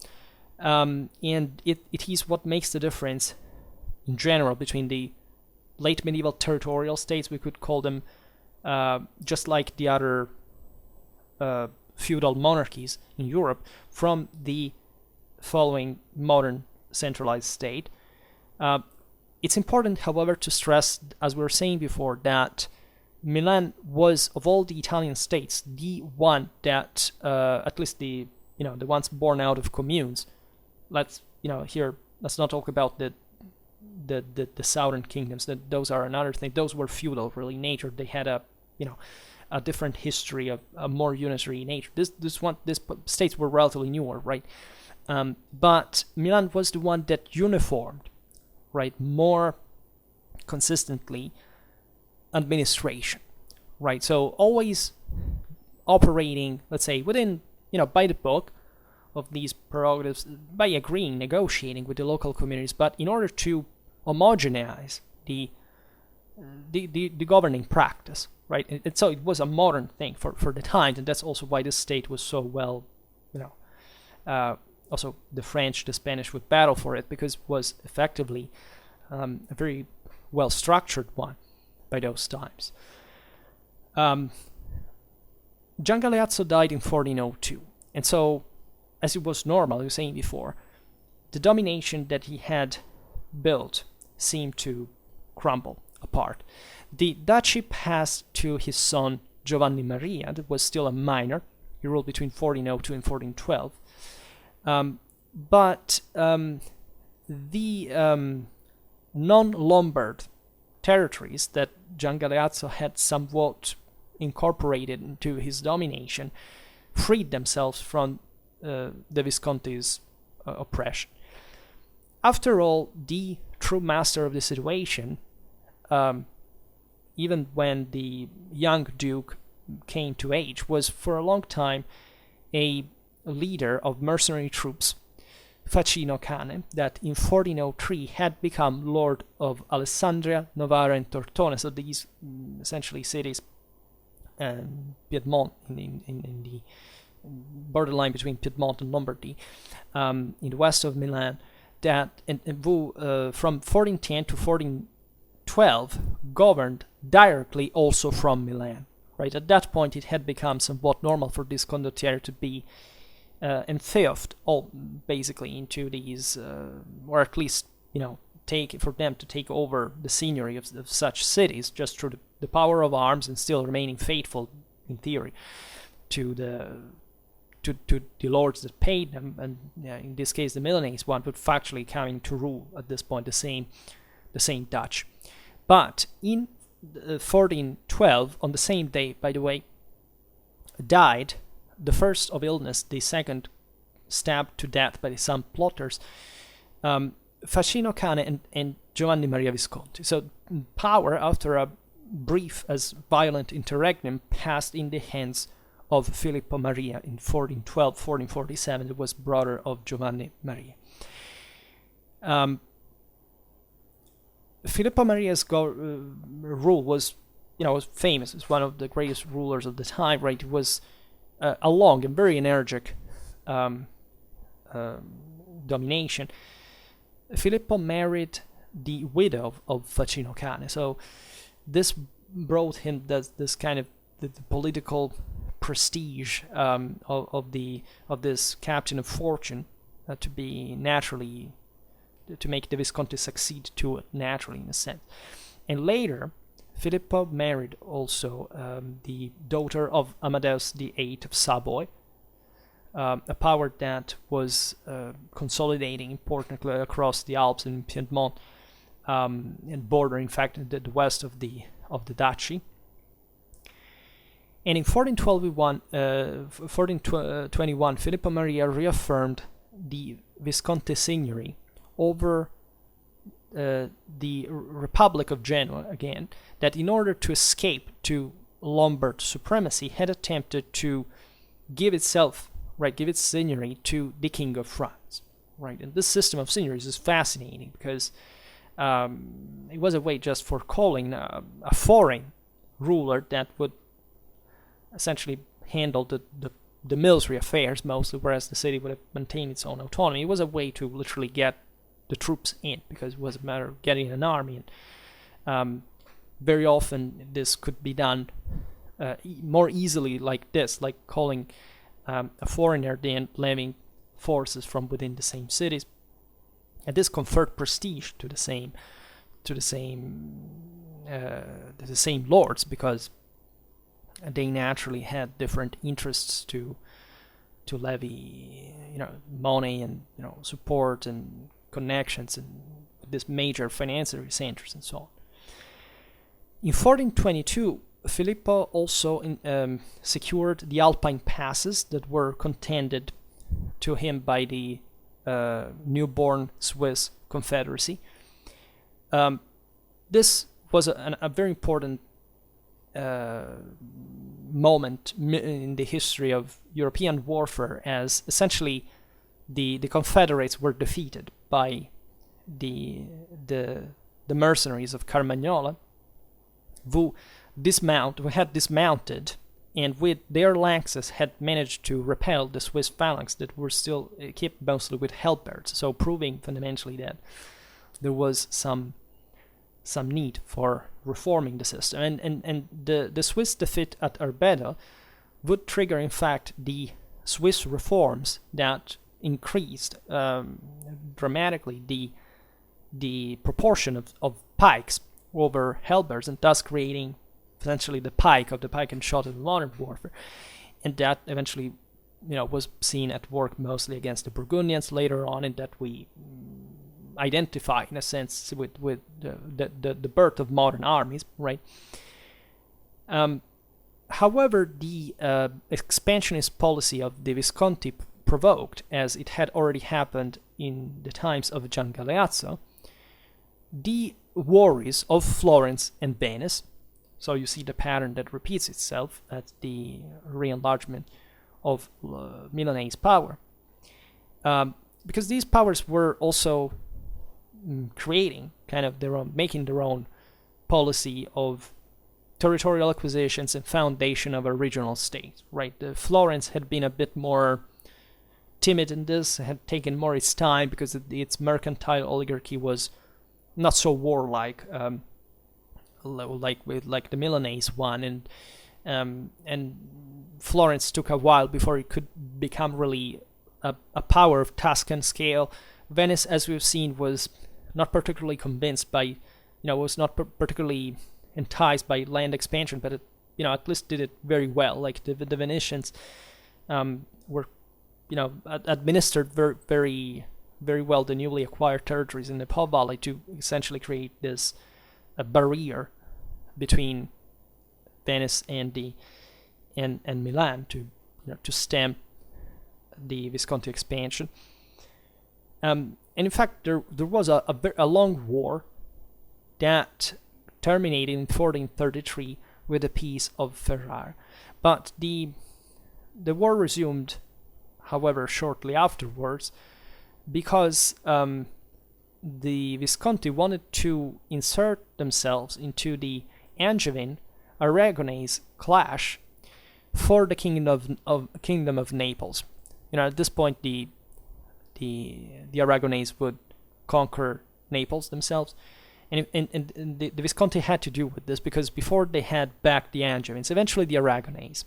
and it is what makes the difference in general between the late medieval territorial states, we could call them, just like the other feudal monarchies in Europe, from the following modern centralized state. It's important, however, to stress, as we were saying before, that Milan was, of all the Italian states, the one that, at least the ones born out of communes. Let's not talk about the southern kingdoms. Those are another thing. Those were feudal, really, nature. They had a different history, of a more unitary nature. These states were relatively newer, right? But Milan was the one that uniformed, right, more consistently administration, right? So always operating, let's say, within, by the book of these prerogatives, by agreeing, negotiating with the local communities, but in order to homogenize the governing practice, right? And so it was a modern thing for the times, and that's also why the state was so well, also the French, the Spanish would battle for it, because it was effectively a very well structured one by those times. Gian Galeazzo died in 1402, and so, as it was normal, I was saying before, the domination that he had built seemed to crumble apart. The duchy passed to his son Giovanni Maria, that was still a minor. He ruled between 1402 and 1412. But the non-Lombard territories that Gian Galeazzo had somewhat incorporated into his domination freed themselves from the Visconti's oppression. After all, the true master of the situation, even when the young duke came to age, was for a long time a leader of mercenary troops, Facino Cane, that in 1403 had become lord of Alessandria, Novara, and Tortona. So these essentially cities, Piedmont, in the borderline between Piedmont and Lombardy, in the west of Milan, that from 1410 to 1412 governed directly also from Milan. Right, at that point, it had become somewhat normal for this condottiere to be entheoffed, all basically into these, or at least for them to take over the seigneury of such cities just through the power of arms, and still remaining faithful in theory to the lords that paid them, and in this case the Milanese one, but factually coming to rule at this point the same Dutch. But in 1412, on the same day, by the way, died the first of illness, the second stabbed to death by some plotters, Facino Cane and Giovanni Maria Visconti. So power, after a brief as violent interregnum, passed in the hands of Filippo Maria in 1447. It was brother of Giovanni Maria. Filippo Maria's rule was famous. It's one of the greatest rulers of the time, right? It was a long and very energetic domination. Filippo married the widow of Facino Cane, so this brought him this kind of the political prestige of this captain of fortune to be naturally, to make the Visconti succeed to it naturally, in a sense. And later, Filippo married also the daughter of Amadeus VIII of Savoy, a power that was consolidating importantly across the Alps and Piedmont, and bordering, in fact, the west of the duchy. And in 1421, Filippo Maria reaffirmed the Visconti Signory over the Republic of Genoa again, that in order to escape to Lombard supremacy had attempted to give its signory to the King of France, right? And this system of signories is fascinating because it was a way just for calling a foreign ruler that would essentially handle the military affairs mostly, whereas the city would have maintained its own autonomy. It was a way to literally get the troops in, because it was a matter of getting an army. And very often this could be done more easily like this, like calling a foreigner then levying forces from within the same cities, and this conferred prestige to the same lords, because they naturally had different interests to levy, money and support and connections and this major financial centers and so on. In 1422, Filippo also secured the Alpine passes that were contended to him by the newborn Swiss Confederacy. This was a very important moment in the history of European warfare, as essentially the Confederates were defeated by the mercenaries of Carmagnola, who had dismounted, and with their lances had managed to repel the Swiss phalanx that were still equipped mostly with halberds, so proving fundamentally that there was some need for reforming the system. And the Swiss defeat at Arbedo would trigger, in fact, the Swiss reforms that increased dramatically the proportion of pikes over halberds, and thus creating essentially the pike and shot of modern warfare. And that eventually was seen at work mostly against the Burgundians later on, and that we identify in a sense with the birth of modern armies, right? However, the expansionist policy of the Visconti provoked, as it had already happened in the times of Gian Galeazzo, the worries of Florence and Venice. So you see the pattern that repeats itself at the re-enlargement of Milanese power. Because these powers were also creating kind of making their own policy of territorial acquisitions and foundation of a regional state, right? Florence had been a bit more timid in this, had taken more its time because its mercantile oligarchy was not so warlike, like the Milanese one, and Florence took a while before it could become really a power of Tuscan scale. Venice, as we've seen, was not particularly convinced by, was not particularly enticed by land expansion, but it, at least did it very well. Like the Venetians were, administered very, very well the newly acquired territories in the Po Valley to essentially create this a barrier between Venice and Milan to to stem the Visconti expansion. And in fact, there was a long war that terminated in 1433 with the Peace of Ferrara. But the war resumed, however, shortly afterwards, because the Visconti wanted to insert themselves into the Angevin-Aragonese clash for the Kingdom of Naples. At this point, the Aragonese would conquer Naples themselves, and the Visconti had to do with this, because before they had back the Angevins, eventually the Aragonese.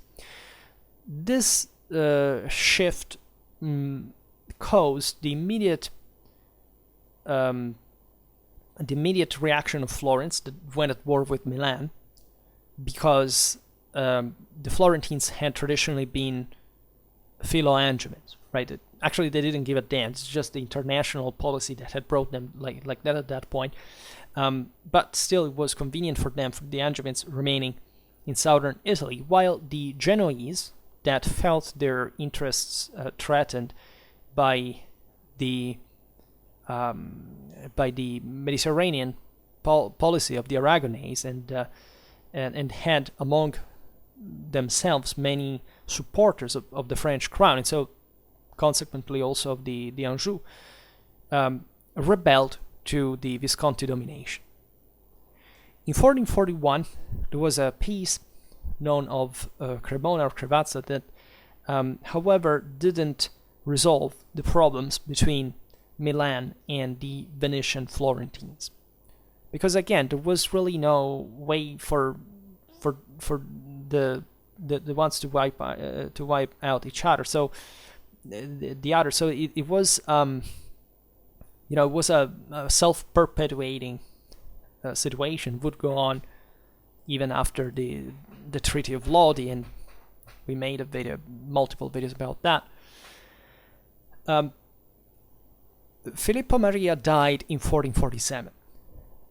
This shift caused the immediate reaction of Florence, that went at war with Milan, because the Florentines had traditionally been Philo-Angevins, right? Actually, they didn't give a damn. It's just the international policy that had brought them like that at that point. But still, it was convenient for them, for the Angevins remaining in southern Italy, while the Genoese, that felt their interests threatened by the Mediterranean policy of the Aragonese, and had among themselves many supporters of the French crown, and so consequently also of the Anjou, rebelled to the Visconti domination. In 1441, there was a peace known of Cremona or Crevazza that, however, didn't resolve the problems between Milan and the Venetian Florentines, because again, there was really no way for the ones to wipe out each other. So the other, so it was it was a self-perpetuating situation, would go on even after the Treaty of Lodi, and we made multiple videos about that. Filippo Maria died in 1447,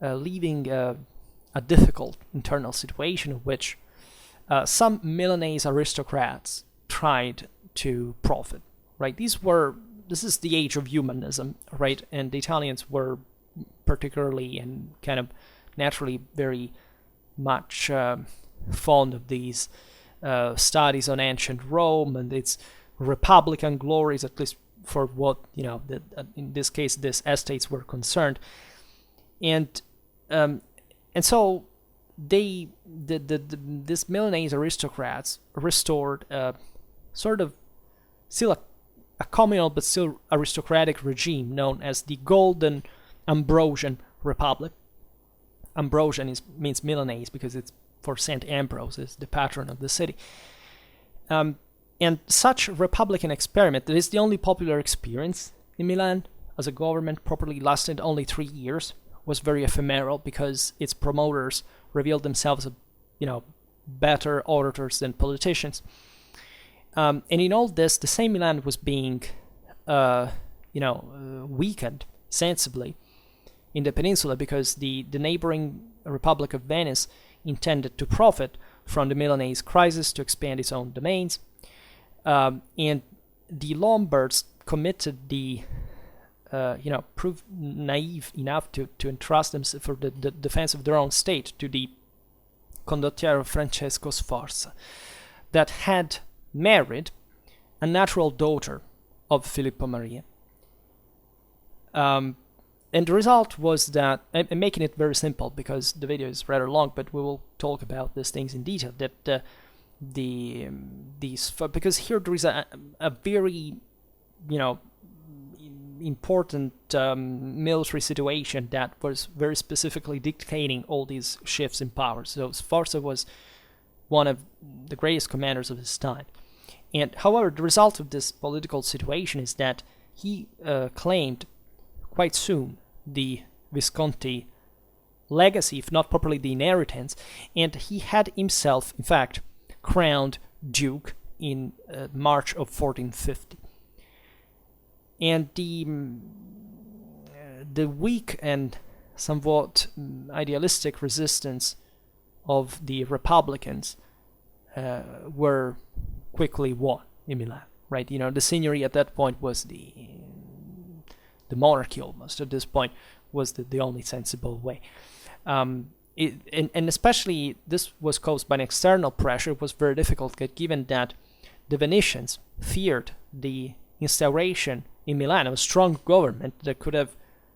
leaving a difficult internal situation in which some Milanese aristocrats tried to profit. Right, this is the age of humanism, right? And the Italians were particularly and kind of naturally very much fond of these studies on ancient Rome and its republican glories, at least for what in this case these estates were concerned, and so these Milanese aristocrats restored sort of still a communal but still aristocratic regime known as the Golden Ambrosian Republic. Ambrosian means Milanese because it's for Saint Ambrose, is the patron of the city. And such republican experiment, that is the only popular experience in Milan as a government, properly lasted only 3 years, was very ephemeral because its promoters revealed themselves, better orators than politicians. And in all this, the same Milan was being, weakened sensibly in the peninsula because the neighboring Republic of Venice intended to profit from the Milanese crisis to expand its own domains. And the Lombards committed proved naive enough to entrust themselves for the defense of their own state to the condottiero Francesco Sforza, that had married a natural daughter of Filippo Maria. And the result was that, and making it very simple because the video is rather long, but we will talk about these things in detail, that because here there is a very important military situation that was very specifically dictating all these shifts in power. So Sforza was one of the greatest commanders of his time. And however, the result of this political situation is that he claimed quite soon the Visconti legacy, if not properly the inheritance, and he had himself, in fact, crowned Duke in March of 1450. And the weak and somewhat idealistic resistance of the Republicans were quickly won. in Milan, right? You know, the signory at that point was the monarchy almost. At this point was the only sensible way. And especially this was caused by an external pressure. It was very difficult given that the Venetians feared the instauration in Milan of a strong government that could have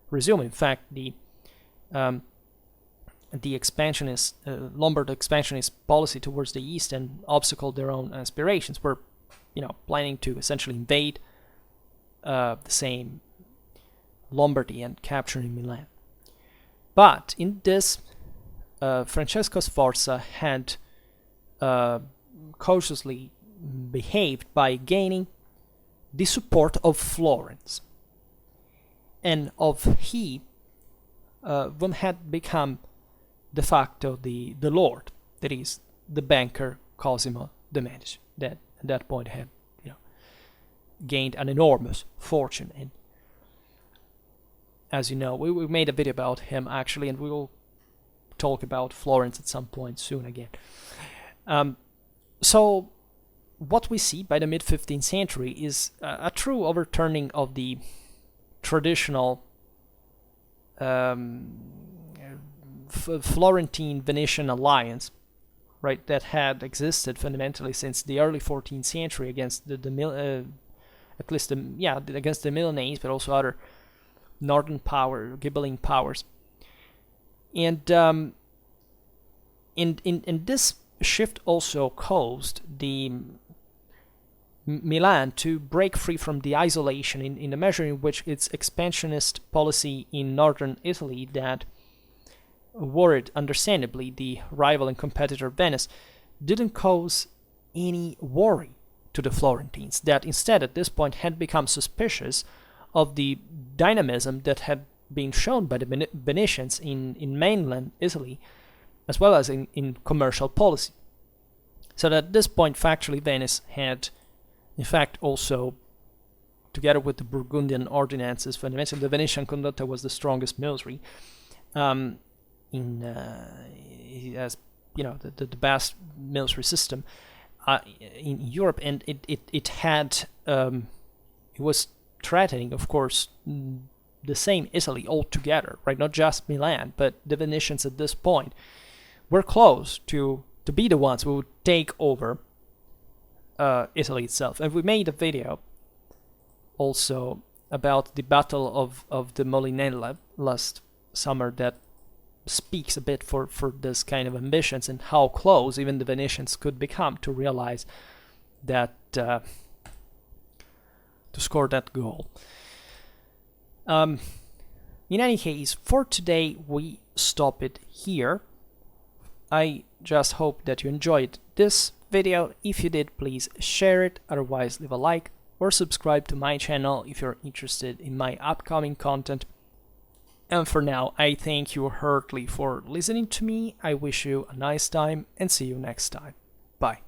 resumed, in fact, the expansionist Lombard expansionist policy towards the east and obstacled their own aspirations. Were, you know, planning to essentially invade the same Lombardy and capturing Milan. But in this, Francesco Sforza had cautiously behaved by gaining the support of Florence, and of whom had become de facto the lord, that is, the banker Cosimo de' Medici, that at that point had, you know, gained an enormous fortune. And as you know, we made a video about him actually, and we will talk about Florence at some point soon again. So what we see by the mid-15th century is a true overturning of the traditional Florentine-Venetian alliance, right, that had existed fundamentally since the early 14th century against against the Milanese, but also other northern Ghibelline powers. And in this shift also caused the Milan to break free from the isolation in a measure in which its expansionist policy in northern Italy that worried, understandably, the rival and competitor Venice, didn't cause any worry to the Florentines, that instead at this point had become suspicious of the dynamism that had been shown by the Venetians in mainland Italy, as well as in commercial policy. So that at this point, factually, Venice had, in fact, also, together with the Burgundian ordinances, fundamentally the Venetian condotta was the strongest military, as you know, the best military system in Europe, and it was threatening, of course, the same Italy altogether, right? Not just Milan, but the Venetians at this point were close to be the ones who would take over Italy itself. And we made a video also about the Battle of the Molinella last summer that speaks a bit for this kind of ambitions and how close even the Venetians could become to realize that to score that goal. In any case, for today we stop it here. I just hope that you enjoyed this video. If you did, please share it, otherwise leave a like or subscribe to my channel if you're interested in my upcoming content. And for now, I thank you heartily for listening to me. I wish you a nice time and see you next time. Bye.